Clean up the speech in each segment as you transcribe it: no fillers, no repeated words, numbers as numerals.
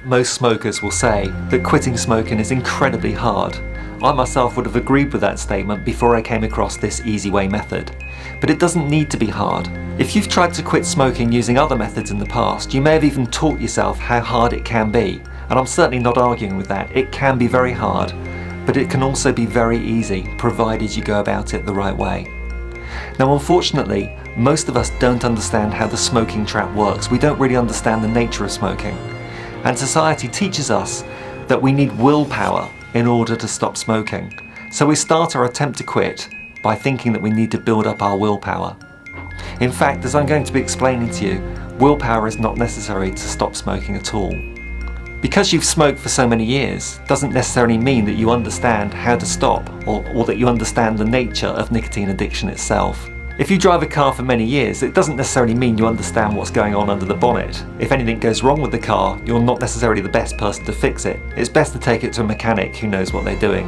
Most smokers will say that quitting smoking is incredibly hard. I myself would have agreed with that statement before I came across this easy way method. But it doesn't need to be hard. If you've tried to quit smoking using other methods in the past, you may have even taught yourself how hard it can be. And I'm certainly not arguing with that. It can be very hard, but it can also be very easy, provided you go about it the right way. Now, unfortunately, most of us don't understand how the smoking trap works. We don't really understand the nature of smoking. And society teaches us that we need willpower in order to stop smoking. So we start our attempt to quit by thinking that we need to build up our willpower. In fact, as I'm going to be explaining to you, willpower is not necessary to stop smoking at all. Because you've smoked for so many years doesn't necessarily mean that you understand how to stop or that you understand the nature of nicotine addiction itself. If you drive a car for many years, it doesn't necessarily mean you understand what's going on under the bonnet. If anything goes wrong with the car, you're not necessarily the best person to fix it. It's best to take it to a mechanic who knows what they're doing.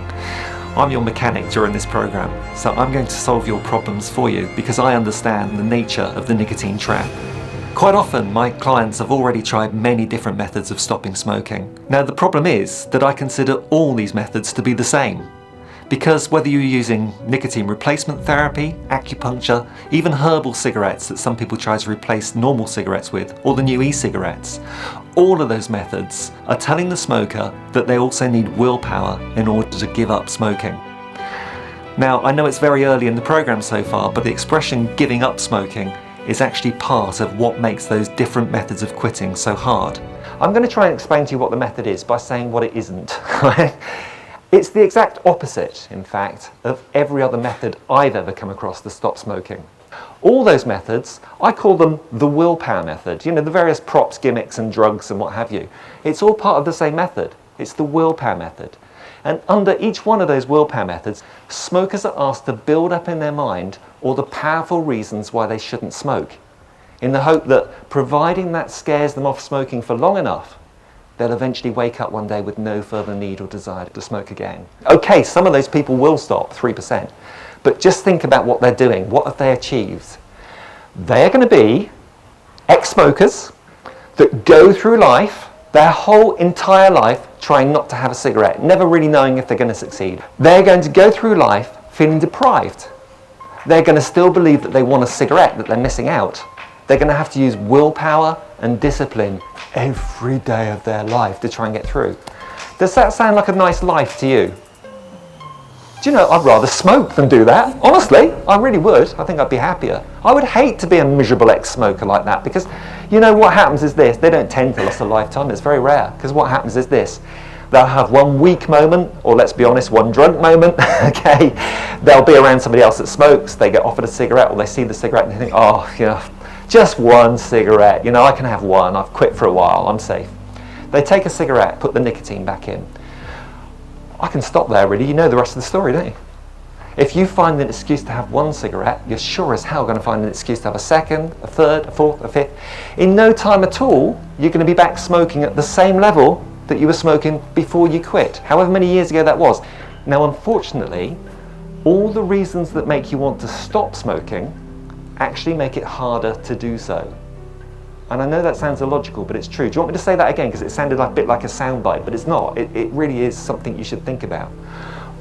I'm your mechanic during this program, so I'm going to solve your problems for you because I understand the nature of the nicotine trap. Quite often, my clients have already tried many different methods of stopping smoking. Now, the problem is that I consider all these methods to be the same. Because whether you're using nicotine replacement therapy, acupuncture, even herbal cigarettes that some people try to replace normal cigarettes with, or the new e-cigarettes, all of those methods are telling the smoker that they also need willpower in order to give up smoking. Now, I know it's very early in the program so far, but the expression giving up smoking is actually part of what makes those different methods of quitting so hard. I'm going to try and explain to you what the method is by saying what it isn't. It's the exact opposite, in fact, of every other method I've ever come across to stop smoking. All those methods, I call them the willpower method. You know, the various props, gimmicks and drugs and what have you. It's all part of the same method. It's the willpower method. And under each one of those willpower methods, smokers are asked to build up in their mind all the powerful reasons why they shouldn't smoke, in the hope that providing that scares them off smoking for long enough, they'll eventually wake up one day with no further need or desire to smoke again. Okay, some of those people will stop, 3%. But just think about what they're doing. What have they achieved? They're going to be ex-smokers that go through life, their whole entire life, trying not to have a cigarette, never really knowing if they're going to succeed. They're going to go through life feeling deprived. They're going to still believe that they want a cigarette, that they're missing out. They're going to have to use willpower and discipline every day of their life to try and get through. Does that sound like a nice life to you? Do you know, I'd rather smoke than do that. Honestly, I really would. I think I'd be happier. I would hate to be a miserable ex-smoker like that because, you know, what happens is this. They don't tend to last a lifetime. It's very rare because what happens is this. They'll have one weak moment, or let's be honest, one drunk moment, okay? They'll be around somebody else that smokes. They get offered a cigarette or they see the cigarette and they think, oh, you know, just one cigarette. You know, I can have one. I've quit for a while. I'm safe. They take a cigarette, put the nicotine back in. I can stop there, really. You know the rest of the story, don't you? If you find an excuse to have one cigarette, you're sure as hell going to find an excuse to have a second, a third, a fourth, a fifth. In no time at all, you're going to be back smoking at the same level that you were smoking before you quit, however many years ago that was. Now, unfortunately, all the reasons that make you want to stop smoking actually make it harder to do so. And I know that sounds illogical, but it's true. Do you want me to say that again? Because it sounded a bit like a soundbite, but it's not. It really is something you should think about.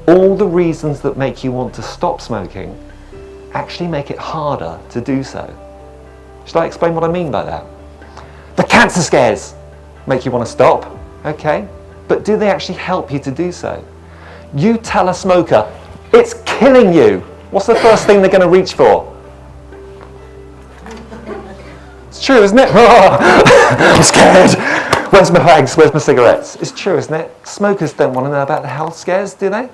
All the reasons that make you want to stop smoking actually make it harder to do so. Should I explain what I mean by that? The cancer scares make you want to stop, okay? But do they actually help you to do so? You tell a smoker, it's killing you. What's the first thing they're going to reach for? It's true, isn't it? Oh, I'm scared. Where's my fags? Where's my cigarettes? It's true, isn't it? Smokers don't want to know about the health scares, do they?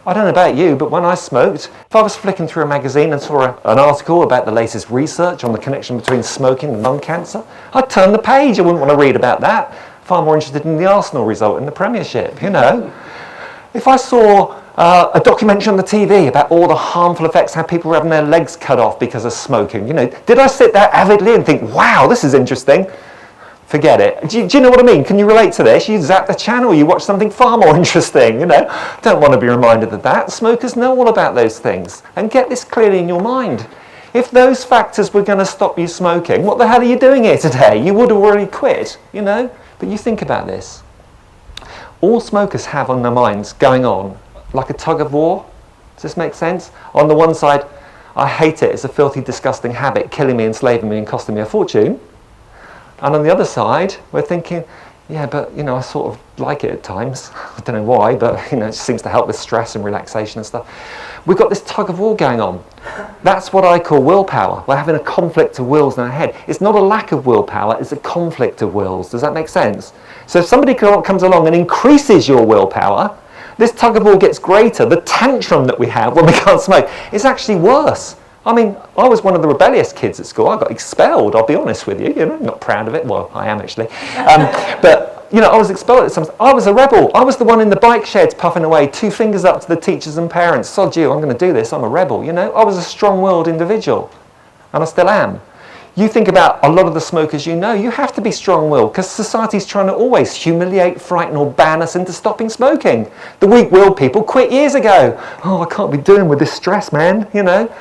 I don't know about you, but when I smoked, if I was flicking through a magazine and saw an article about the latest research on the connection between smoking and lung cancer, I'd turn the page. I wouldn't want to read about that. Far more interested in the Arsenal result in the Premiership, you know. If I saw a documentary on the TV about all the harmful effects, how people were having their legs cut off because of smoking, you know, did I sit there avidly and think, wow, this is interesting? Forget it. Do you know what I mean? Can you relate to this? You zap the channel, you watch something far more interesting, you know. Don't want to be reminded of that. Smokers know all about those things. And get this clearly in your mind. If those factors were going to stop you smoking, what the hell are you doing here today? You would have already quit, you know. But you think about this. All smokers have on their minds going on like a tug of war. Does this make sense? On the one side, I hate it, it's a filthy, disgusting habit, killing me, enslaving me and costing me a fortune. And on the other side, we're thinking, yeah, but you know, I sort of like it at times. I don't know why, but you know, it seems to help with stress and relaxation and stuff. We've got this tug of war going on. That's what I call willpower. We're having a conflict of wills in our head. It's not a lack of willpower, it's a conflict of wills. Does that make sense? So if somebody comes along and increases your willpower, this tug of war gets greater. The tantrum that we have when we can't smoke is actually worse. I mean, I was one of the rebellious kids at school. I got expelled, I'll be honest with you. You know, I'm not proud of it. Well, I am actually. But, you know, I was expelled at some... I was a rebel. I was the one in the bike sheds puffing away, 2 fingers up to the teachers and parents. Sod you, I'm going to do this. I'm a rebel, you know. I was a strong-willed individual. And I still am. You think about a lot of the smokers you know, you have to be strong-willed because society's trying to always humiliate, frighten or ban us into stopping smoking. The weak-willed people quit years ago. Oh, I can't be doing with this stress, man, you know.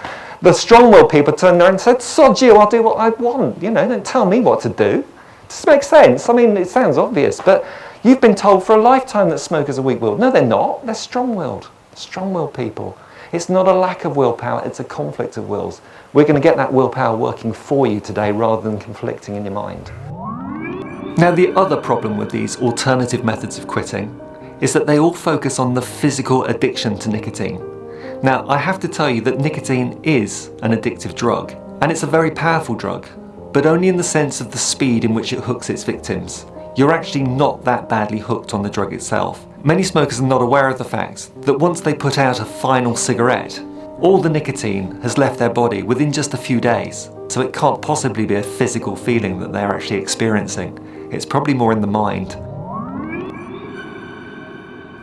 The strong-willed people turned around and said, sod you, I'll do what I want, you know, don't tell me what to do. Does this make sense? I mean, it sounds obvious, but you've been told for a lifetime that smokers are weak-willed. No, they're not. They're strong-willed. Strong-willed people. It's not a lack of willpower, it's a conflict of wills. We're going to get that willpower working for you today rather than conflicting in your mind. Now, the other problem with these alternative methods of quitting is that they all focus on the physical addiction to nicotine. Now, I have to tell you that nicotine is an addictive drug, and it's a very powerful drug, but only in the sense of the speed in which it hooks its victims. You're actually not that badly hooked on the drug itself. Many smokers are not aware of the fact that once they put out a final cigarette, all the nicotine has left their body within just a few days, so it can't possibly be a physical feeling that they're actually experiencing. It's probably more in the mind.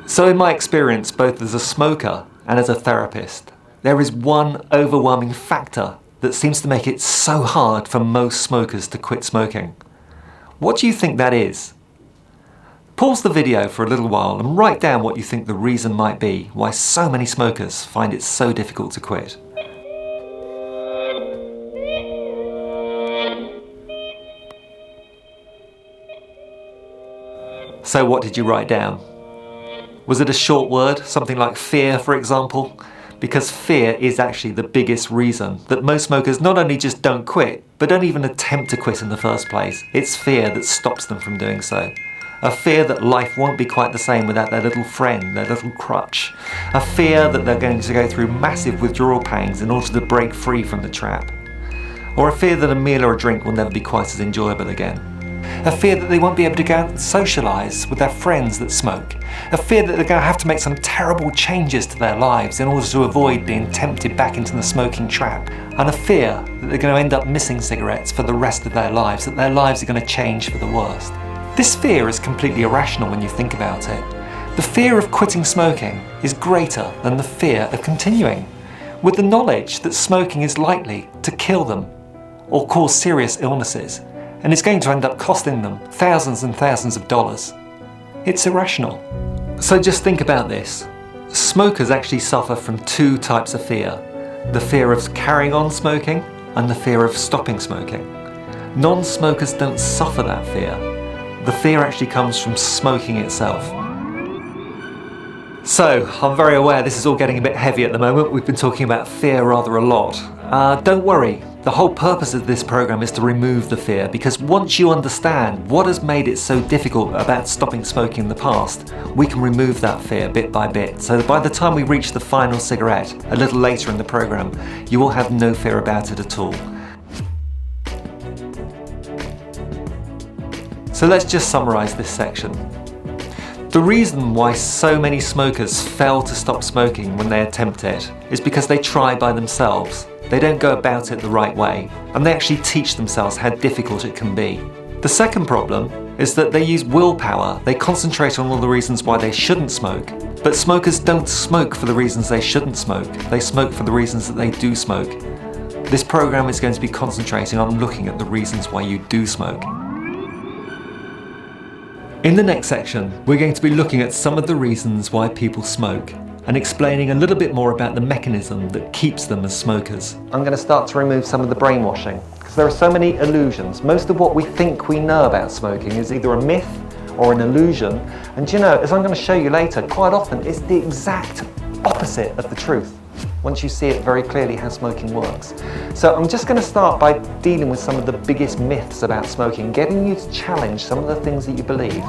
So in my experience, both as a smoker and as a therapist, there is one overwhelming factor that seems to make it so hard for most smokers to quit smoking. What do you think that is? Pause the video for a little while and write down what you think the reason might be why so many smokers find it so difficult to quit. So what did you write down? Was it a short word, something like fear, for example? Because fear is actually the biggest reason that most smokers not only just don't quit, but don't even attempt to quit in the first place. It's fear that stops them from doing so. A fear that life won't be quite the same without their little friend, their little crutch. A fear that they're going to go through massive withdrawal pangs in order to break free from the trap. Or a fear that a meal or a drink will never be quite as enjoyable again. A fear that they won't be able to go out and socialise with their friends that smoke. A fear that they're going to have to make some terrible changes to their lives in order to avoid being tempted back into the smoking trap. And a fear that they're going to end up missing cigarettes for the rest of their lives, that their lives are going to change for the worst. This fear is completely irrational when you think about it. The fear of quitting smoking is greater than the fear of continuing, with the knowledge that smoking is likely to kill them or cause serious illnesses, and it's going to end up costing them thousands and thousands of dollars. It's irrational. So just think about this. Smokers actually suffer from 2 types of fear. The fear of carrying on smoking and the fear of stopping smoking. Non-smokers don't suffer that fear. The fear actually comes from smoking itself. So, I'm very aware this is all getting a bit heavy at the moment. We've been talking about fear rather a lot. Don't worry, the whole purpose of this program is to remove the fear, because once you understand what has made it so difficult about stopping smoking in the past, we can remove that fear bit by bit. So by the time we reach the final cigarette, a little later in the program, you will have no fear about it at all. So let's just summarise this section. The reason why so many smokers fail to stop smoking when they attempt it is because they try by themselves. They don't go about it the right way, and they actually teach themselves how difficult it can be. The second problem is that they use willpower. They concentrate on all the reasons why they shouldn't smoke, but smokers don't smoke for the reasons they shouldn't smoke. They smoke for the reasons that they do smoke. This program is going to be concentrating on looking at the reasons why you do smoke. In the next section, we're going to be looking at some of the reasons why people smoke and explaining a little bit more about the mechanism that keeps them as smokers. I'm going to start to remove some of the brainwashing, because there are so many illusions. Most of what we think we know about smoking is either a myth or an illusion. And you know, as I'm going to show you later, quite often it's the exact opposite of the truth once you see it very clearly how smoking works. So I'm just going to start by dealing with some of the biggest myths about smoking, getting you to challenge some of the things that you believe.